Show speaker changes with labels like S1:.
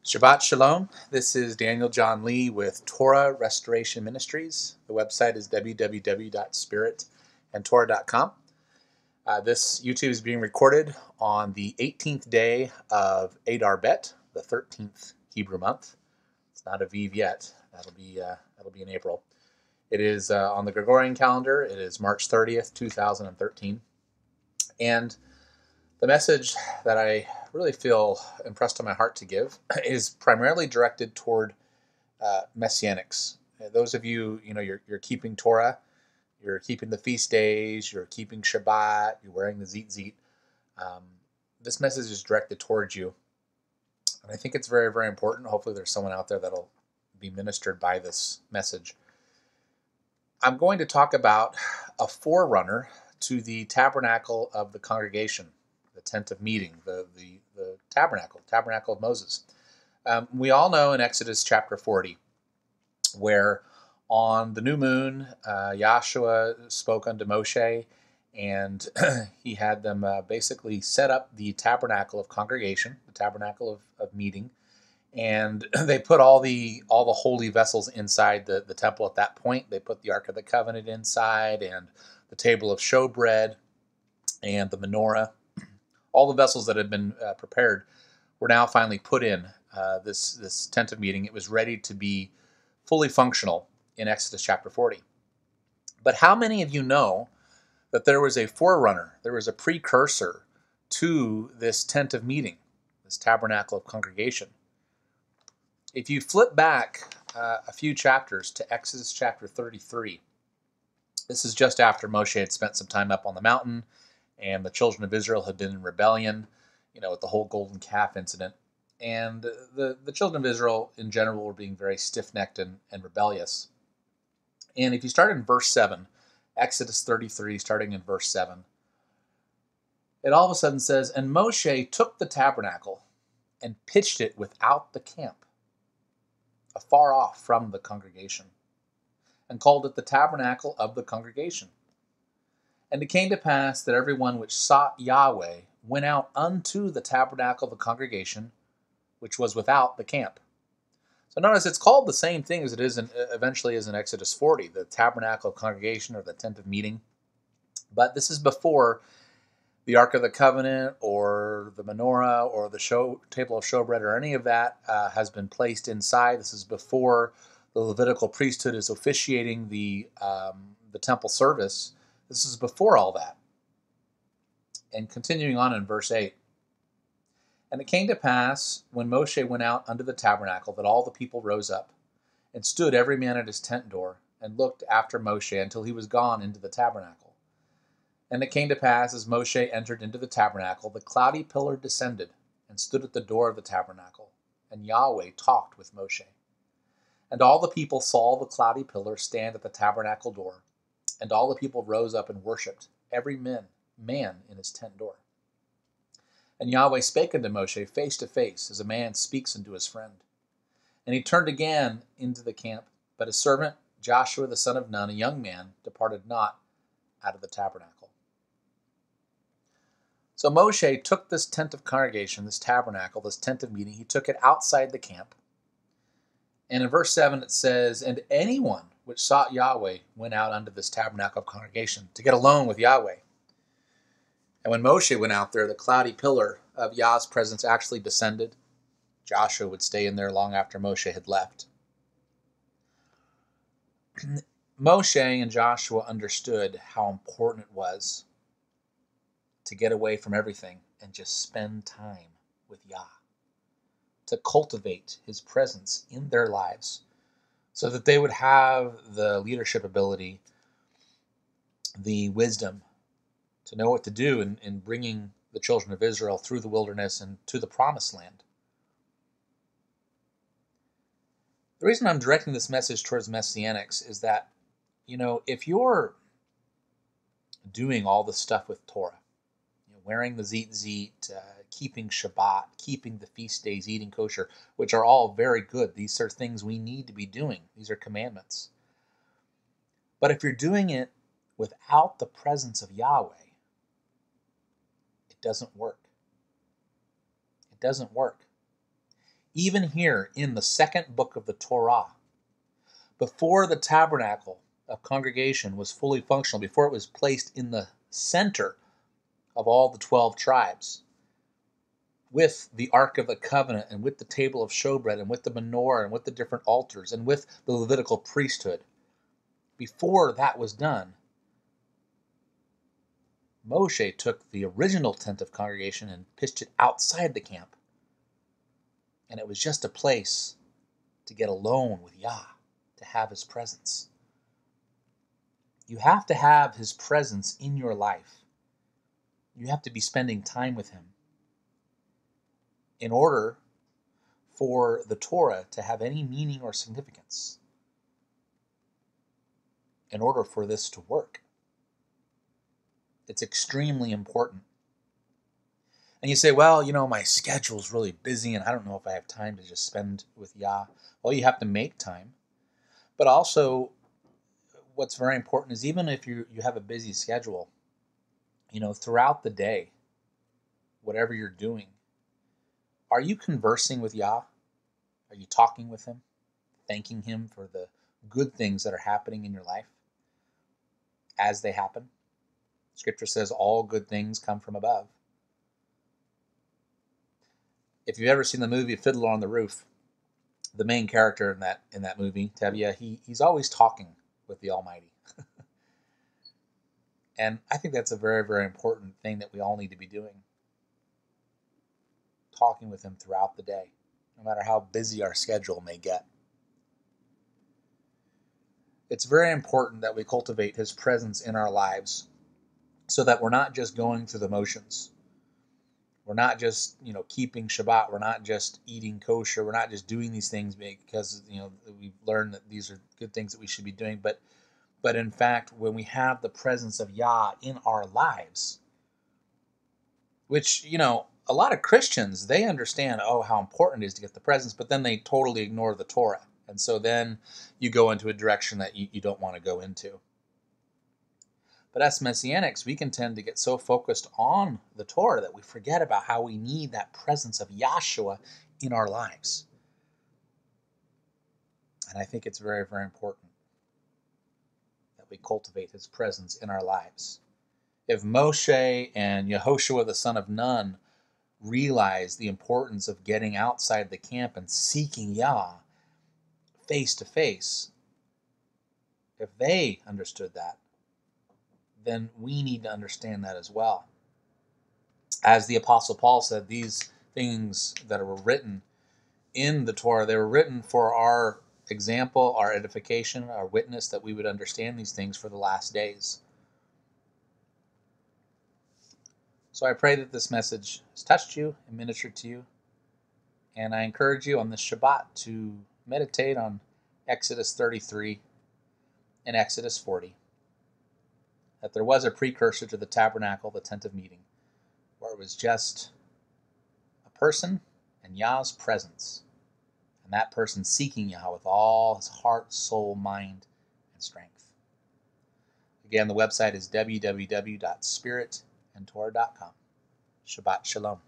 S1: Shabbat Shalom. This is Daniel John Lee with Torah Restoration Ministries. The website is www.spiritandtorah.com. This YouTube is being recorded on the 18th day of Adar Bet, the 13th Hebrew month. It's not Aviv yet. That'll be in April. It is on the Gregorian calendar. It is March 30th, 2013. And the message that I really feel impressed on my heart to give is primarily directed toward messianics. Those of you, you're keeping Torah, you're keeping the feast days, you're keeping Shabbat, you're wearing the tzitzit. This message is directed towards you, and I think it's very, very important. Hopefully, there's someone out there that'll be ministered by this message. I'm going to talk about a forerunner to the Tabernacle of the Congregation. The tent of meeting, the tabernacle of Moses. We all know in Exodus chapter 40, where on the new moon, Yahshua spoke unto Moshe, and he had them basically set up the tabernacle of congregation, the tabernacle of meeting, and they put all the holy vessels inside the temple at that point. They put the Ark of the Covenant inside, and the table of showbread, and the menorah. All the vessels that had been prepared were now finally put in this tent of meeting. It was ready to be fully functional in Exodus chapter 40. But how many of you know that there was a forerunner, there was a precursor to this tent of meeting, this tabernacle of congregation? If you flip back a few chapters to Exodus chapter 33, this is just after Moshe had spent some time up on the mountain, and the children of Israel had been in rebellion, with the whole golden calf incident. And the children of Israel in general were being very stiff-necked and rebellious. And if you start in verse 7, Exodus 33, starting in verse 7, it all of a sudden says, "And Moshe took the tabernacle and pitched it without the camp, afar off from the congregation, and called it the tabernacle of the congregation. And it came to pass that every one which sought Yahweh went out unto the tabernacle of the congregation, which was without the camp." So notice it's called the same thing as it is eventually is in Exodus 40, the tabernacle of congregation or the tent of meeting. But this is before the Ark of the Covenant or the menorah or the table of showbread or any of that has been placed inside. This is before the Levitical priesthood is officiating the temple service. This is before all that. And continuing on in verse 8. "And it came to pass, when Moshe went out unto the tabernacle, that all the people rose up, and stood every man at his tent door, and looked after Moshe until he was gone into the tabernacle. And it came to pass, as Moshe entered into the tabernacle, the cloudy pillar descended, and stood at the door of the tabernacle, and Yahweh talked with Moshe. And all the people saw the cloudy pillar stand at the tabernacle door, and all the people rose up and worshipped, every man in his tent door. And Yahweh spake unto Moshe face to face, as a man speaks unto his friend. And he turned again into the camp, but his servant Joshua the son of Nun, a young man, departed not out of the tabernacle." So Moshe took this tent of congregation, this tabernacle, this tent of meeting, he took it outside the camp. And in verse 7 it says, "And anyone which sought Yahweh went out unto this tabernacle of congregation," to get alone with Yahweh. And when Moshe went out there, the cloudy pillar of Yah's presence actually descended. Joshua would stay in there long after Moshe had left. Moshe and Joshua understood how important it was to get away from everything and just spend time with Yah, to cultivate his presence in their lives so that they would have the leadership ability, the wisdom to know what to do in bringing the children of Israel through the wilderness and to the promised land. The reason I'm directing this message towards Messianics is that, if you're doing all the stuff with Torah, wearing the tzitzit, keeping Shabbat, keeping the feast days, eating kosher, which are all very good. These are things we need to be doing. These are commandments. But if you're doing it without the presence of Yahweh, it doesn't work. It doesn't work. Even here in the second book of the Torah, before the Tabernacle of Congregation was fully functional, before it was placed in the center of all the 12 tribes, with the Ark of the Covenant, and with the table of showbread, and with the menorah, and with the different altars, and with the Levitical priesthood, before that was done, Moshe took the original tent of congregation and pitched it outside the camp. And it was just a place to get alone with Yah, to have his presence. You have to have his presence in your life. You have to be spending time with him in order for the Torah to have any meaning or significance, in order for this to work. It's extremely important. And you say, well, my schedule's really busy and I don't know if I have time to just spend with Yah. Well, you have to make time. But also, what's very important is even if you have a busy schedule, throughout the day, whatever you're doing, are you conversing with Yah? Are you talking with him? Thanking him for the good things that are happening in your life as they happen? Scripture says all good things come from above. If you've ever seen the movie Fiddler on the Roof, the main character in that movie, Tevye, he's always talking with the Almighty. And I think that's a very, very important thing that we all need to be doing. Talking with him throughout the day, no matter how busy our schedule may get. It's very important that we cultivate his presence in our lives so that we're not just going through the motions. We're not just, keeping Shabbat. We're not just eating kosher. We're not just doing these things because, we've learned that these are good things that we should be doing. But in fact, when we have the presence of Yah in our lives, which, a lot of Christians, they understand, how important it is to get the presence, but then they totally ignore the Torah. And so then you go into a direction that you don't want to go into. But as Messianics, we can tend to get so focused on the Torah that we forget about how we need that presence of Yahshua in our lives. And I think it's very, very important that we cultivate his presence in our lives. If Moshe and Yehoshua, the son of Nun, realized the importance of getting outside the camp and seeking Yah face to face, if they understood that, then we need to understand that as well. As the Apostle Paul said, these things that were written in the Torah, they were written for our example, our edification, our witness, that we would understand these things for the last days. So I pray that this message has touched you and ministered to you. And I encourage you on this Shabbat to meditate on Exodus 33 and Exodus 40. That there was a precursor to the tabernacle, the tent of meeting, where it was just a person and Yah's presence, and that person seeking Yah with all his heart, soul, mind, and strength. Again, the website is www.spiritandtorah.com. Shabbat Shalom.